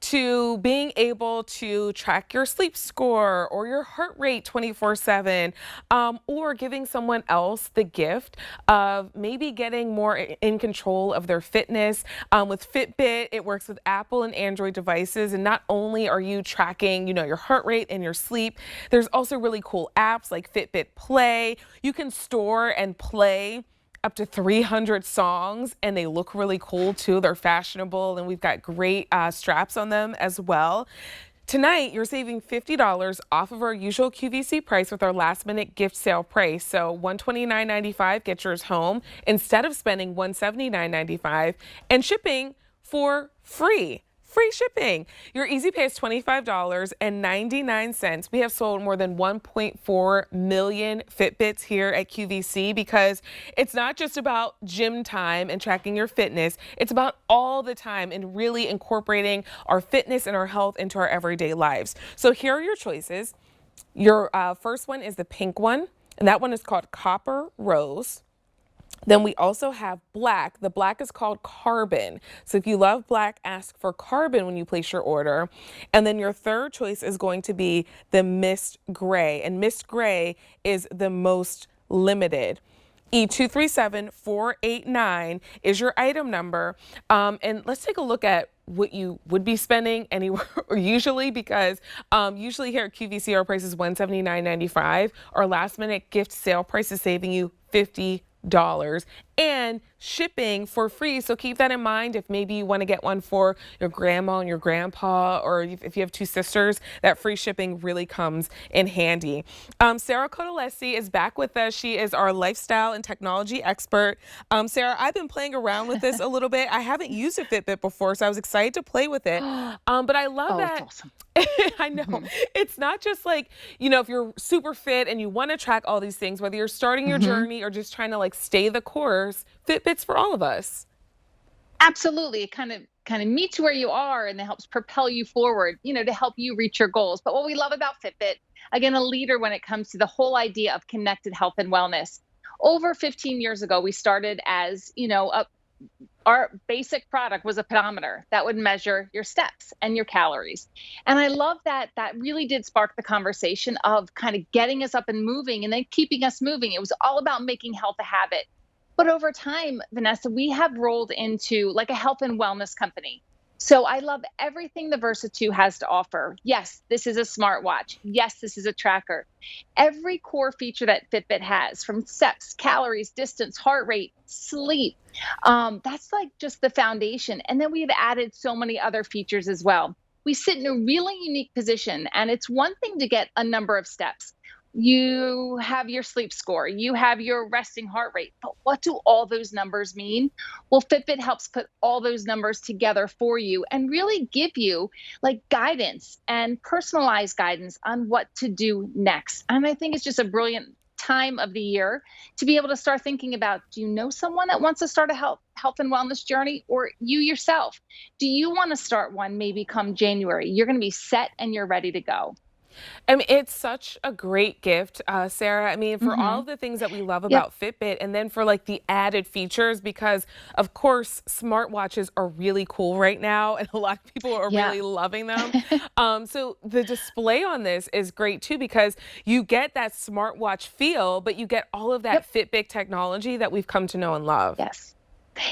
to being able to track your sleep score or your heart rate 24/7, or giving someone else the gift of maybe getting more in control of their fitness. With Fitbit, it works with Apple and Android devices, and not only are you tracking, your heart rate and your sleep, there's also really cool apps like Fitbit Play. You can store and play up to 300 songs, and they look really cool too. They're fashionable, and we've got great straps on them as well. Tonight, you're saving $50 off of our usual QVC price with our last minute gift sale price. So $129.95, get yours home instead of spending $179.95, and shipping for free. Free shipping. Your easy pay is $25.99. We have sold more than 1.4 million Fitbits here at QVC because it's not just about gym time and tracking your fitness. It's about all the time and really incorporating our fitness and our health into our everyday lives. So here are your choices. Your first one is the pink one, and that one is called Copper Rose. Then we also have black. The black is called Carbon. So if you love black, ask for Carbon when you place your order. And then your third choice is going to be the Mist Gray. And Mist Gray is the most limited. E237489 is your item number. And let's take a look at what you would be spending anywhere usually, because usually here at QVC our price is $179.95. Our last minute gift sale price is saving you $50 and shipping for free. So keep that in mind if maybe you want to get one for your grandma and your grandpa, or if you have two sisters, that free shipping really comes in handy. Sarah Codalesi is back with us. She is our lifestyle and technology expert. Sarah, I've been playing around with this a little bit. I haven't used a Fitbit before, so I was excited to play with it. But I love Oh, it's that. awesome. I know. Mhm. It's not just like, if you're super fit and you want to track all these things, whether you're starting your Mhm. journey or just trying to stay the course, Fitbit's for all of us. Absolutely. It kind of meets where you are and it helps propel you forward, to help you reach your goals. But what we love about Fitbit, again, a leader when it comes to the whole idea of connected health and wellness. Over 15 years ago, we started as, our basic product was a pedometer that would measure your steps and your calories. And I love that that really did spark the conversation of kind of getting us up and moving and then keeping us moving. It was all about making health a habit. But over time, Vanessa, we have rolled into like a health and wellness company. So I love everything the Versa 2 has to offer. Yes, this is a smartwatch. Yes, this is a tracker. Every core feature that Fitbit has, from steps, calories, distance, heart rate, sleep, that's like just the foundation. And then we have added so many other features as well. We sit in a really unique position, and it's one thing to get a number of steps. You have your sleep score, you have your resting heart rate, but what do all those numbers mean? Well, Fitbit helps put all those numbers together for you and really give you like guidance and personalized guidance on what to do next. And I think it's just a brilliant time of the year to be able to start thinking about, do you know someone that wants to start a health and wellness journey, or you yourself? Do you want to start one maybe come January? You're going to be set and you're ready to go. I mean, it's such a great gift, Sarah. I mean, for all Mhm. of the things that we love Yep. about Fitbit, and then for the added features, because of course, smartwatches are really cool right now, and a lot of people are Yeah. really loving them. So the display on this is great too, because you get that smartwatch feel, but you get all of Yep. that Fitbit technology that we've come to know and love. Yes.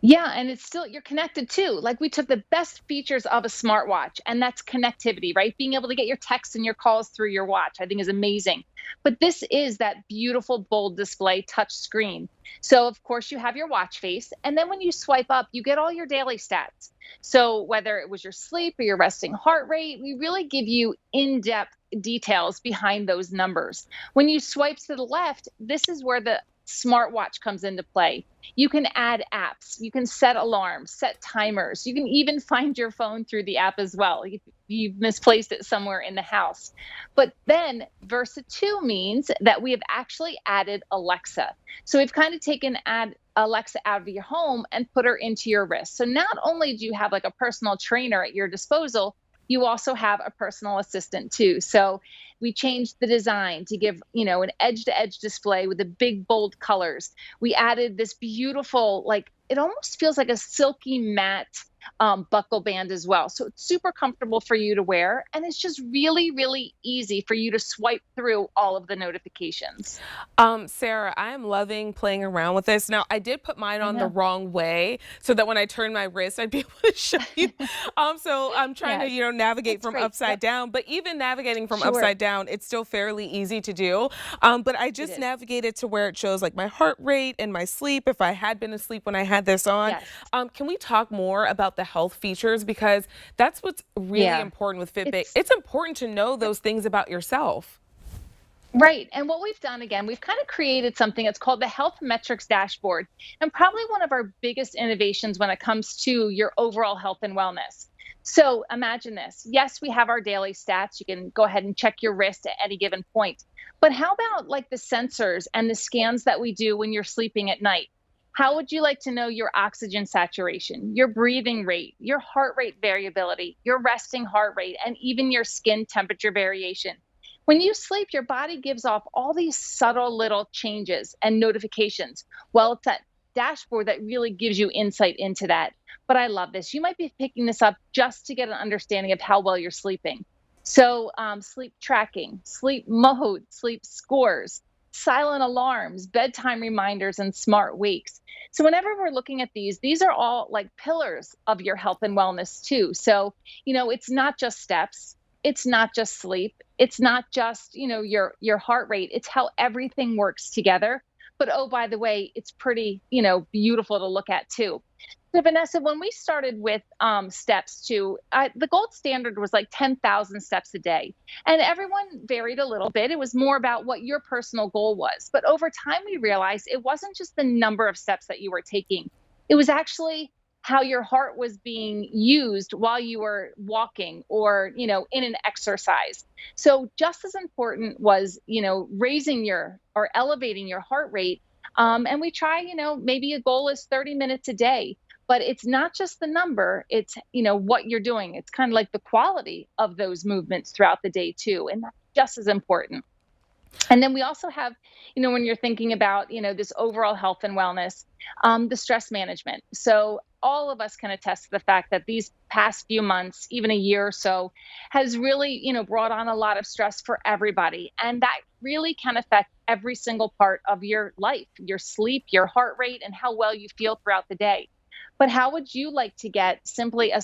Yeah, and it's still you're connected too. Like we took the best features of a smartwatch, and that's connectivity, right? Being able to get your texts and your calls through your watch, I think is amazing. But this is that beautiful, bold display touch screen. So of course you have your watch face, and then when you swipe up, you get all your daily stats. So whether it was your sleep or your resting heart rate, we really give you in-depth details behind those numbers. When you swipe to the left, this is where the smartwatch comes into play. You can add apps, you can set alarms, set timers. You can even find your phone through the app as well if you've misplaced it somewhere in the house. But then Versa 2 means that we have actually added Alexa. So we've kind of taken add Alexa out of your home and put her into your wrist. So not only do you have like a personal trainer at your disposal, you also have a personal assistant too. So we changed the design to give, an edge to edge display with the big bold colors. We added this beautiful, like it almost feels like a silky matte buckle band as well. So it's super comfortable for you to wear. And it's just really, really easy for you to swipe through all of the notifications. Sarah, I'm loving playing around with this. Now, I did put mine I on the know. wrong way so that when I turn my wrist, I'd be able to show you. So I'm trying to, Yes, navigate that's from great. upside Yep, down. But even navigating from sure. upside down, it's still fairly easy to do. But I It just is. navigated to where it shows like my heart rate and my sleep if I had been asleep when I had this on. Yes. Can we talk more about the health features? Because that's what's really Yeah. important with Fitbit. It's It's important to know yep. those things about yourself. Right. And what we've done again, we've kind of created something that's called the Health Metrics Dashboard, and probably one of our biggest innovations when it comes to your overall health and wellness. So imagine this. Yes, we have our daily stats. You can go ahead and check your wrist at any given point. But how about like the sensors and the scans that we do when you're sleeping at night? How would you like to know your oxygen saturation, your breathing rate, your heart rate variability, your resting heart rate, and even your skin temperature variation? When you sleep, your body gives off all these subtle little changes and notifications. Well, it's that dashboard that really gives you insight into that. But I love this. You might be picking this up just to get an understanding of how well you're sleeping. So, sleep tracking, sleep mode, sleep scores, silent alarms, bedtime reminders, and smart wakes. So, whenever we're looking at these are all like pillars of your health and wellness, too. So, it's not just steps, it's not just sleep, it's not just, your heart rate, it's how everything works together. But oh, by the way, it's pretty, beautiful to look at too. So Vanessa, when we started with steps too, the gold standard was like 10,000 steps a day. And everyone varied a little bit. It was more about what your personal goal was. But over time, we realized it wasn't just the number of steps that you were taking, it was actually how your heart was being used while you were walking or, in an exercise. So just as important was, raising your or elevating your heart rate. And we try, maybe a goal is 30 minutes a day, but it's not just the number, it's, what you're doing. It's kind of like the quality of those movements throughout the day too. And that's just as important. And then we also have, when you're thinking about, this overall health and wellness, the stress management. So all of us can attest to the fact that these past few months, even a year or so, has really, brought on a lot of stress for everybody. And that really can affect every single part of your life, your sleep, your heart rate, and how well you feel throughout the day. But how would you like to get simply a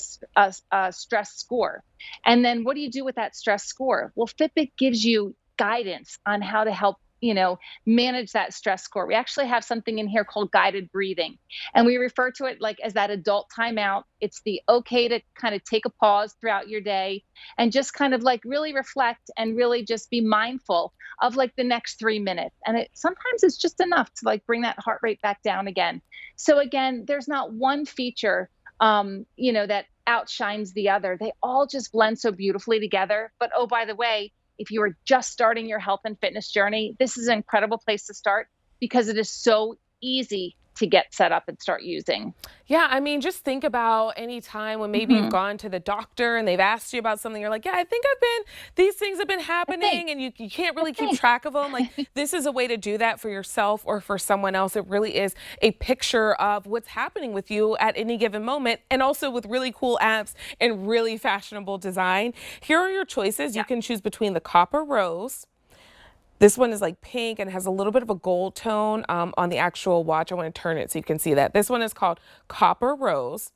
stress score? And then what do you do with that stress score? Well, Fitbit gives you guidance on how to help, manage that stress score. We actually have something in here called guided breathing, and we refer to it like as that adult timeout. It's the okay to kind of take a pause throughout your day and just kind of like really reflect and really just be mindful of like the next 3 minutes. And sometimes it's just enough to like bring that heart rate back down again. So again, there's not one feature that outshines the other. They all just blend so beautifully together. But oh, by the way, if you are just starting your health and fitness journey, this is an incredible place to start because it is so easy to get set up and start using. Yeah, I mean, just think about any time when maybe you've Hmm. gone to the doctor and they've asked you about something. You're like, yeah, I think these things have been I think, happening, and you can't I really keep think, track of them. Like, this is a way to do that for yourself or for someone else. It really is a picture of what's happening with you at any given moment, and also with really cool apps and really fashionable design. Here are your choices. You yeah, can choose between the copper rose. This one is like pink and has a little bit of a gold tone on the actual watch. I want to turn it so you can see that. This one is called Copper Rose.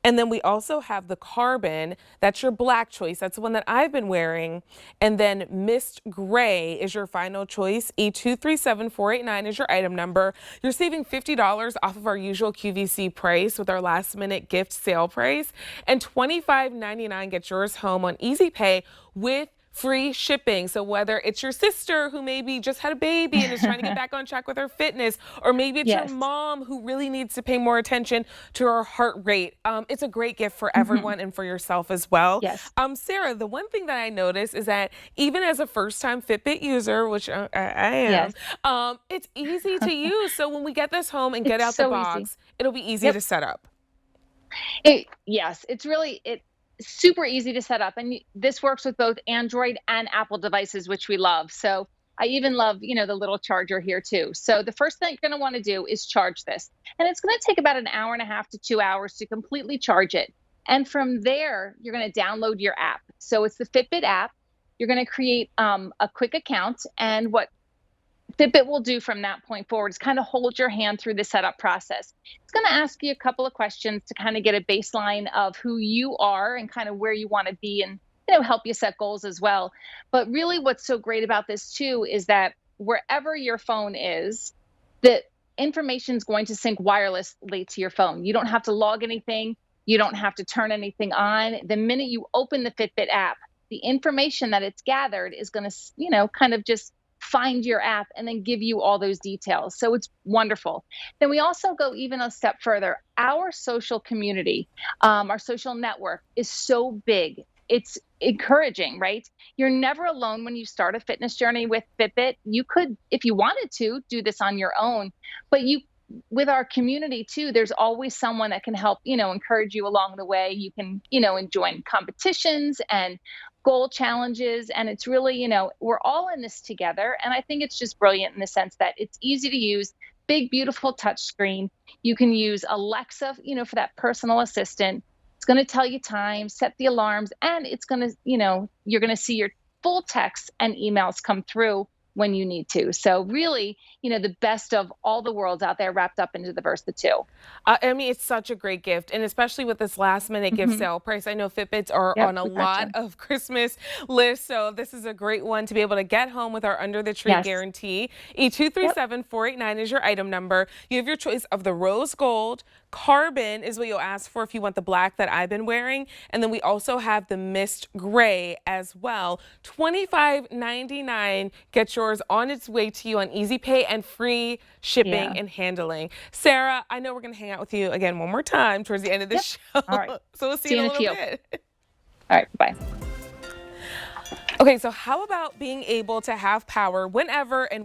And then we also have the carbon. That's your black choice. That's the one that I've been wearing. And then Mist Gray is your final choice. E237489 is your item number. You're saving $50 off of our usual QVC price with our last minute gift sale price. And $25.99 gets yours home on Easy Pay with free shipping. So whether it's your sister who maybe just had a baby and is trying to get back on track with her fitness, or maybe it's your yes, mom who really needs to pay more attention to her heart rate, it's a great gift for hmm everyone and for yourself as well. yes, Sarah, the one thing that I noticed is that even as a first-time Fitbit user, which I am, yes. it's easy to use. So when we get this home and get It's out the so easy. box, it'll be easy Yep. to set up. Yes, it's really super easy to set up, and this works with both Android and Apple devices, which we love. So I even love, the little charger here too. So the first thing you're going to want to do is charge this, and it's going to take about an hour and a half to 2 hours to completely charge it. And from there, you're going to download your app. So it's the Fitbit app. You're going to create a quick account. And what Fitbit will do from that point forward is kind of hold your hand through the setup process. It's going to ask you a couple of questions to kind of get a baseline of who you are and kind of where you want to be, and help you set goals as well. But really what's so great about this too is that wherever your phone is, the information is going to sync wirelessly to your phone. You don't have to log anything, you don't have to turn anything on. The minute you open the Fitbit app, the information that it's gathered is going to, kind of just find your app and then give you all those details. So it's wonderful. Then we also go even a step further. Our social community, our social network is so big. It's encouraging, right? You're never alone when you start a fitness journey with Fitbit. You could, if you wanted to, do this on your own, but with our community too, there's always someone that can help, encourage you along the way. You can, join competitions and goal challenges. And it's really, we're all in this together. And I think it's just brilliant in the sense that it's easy to use, big, beautiful touch screen. You can use Alexa, for that personal assistant. It's going to tell you time, set the alarms, and it's going to, you're going to see your full texts and emails come through when you need to. So really, the best of all the worlds out there wrapped up into the Versa 2. I mean, it's such a great gift, and especially with this last minute gift sale price. I know Fitbits are Yep, on a we lot gotcha. of Christmas lists, so this is a great one to be able to get home with our under the tree Yes. guarantee. Yep. E237489 is your item number. You have your choice of the rose gold. Carbon is what you'll ask for if you want the black that I've been wearing. And then we also have the mist gray as well. $25.99 gets yours on its way to you on Easy Pay and free shipping Yeah. and handling. Sarah, I know we're going to hang out with you again one more time towards the end of the Yep. show. All right. So we'll see See you you in in a a little few. bit. All right. Bye. Okay, so how about being able to have power whenever and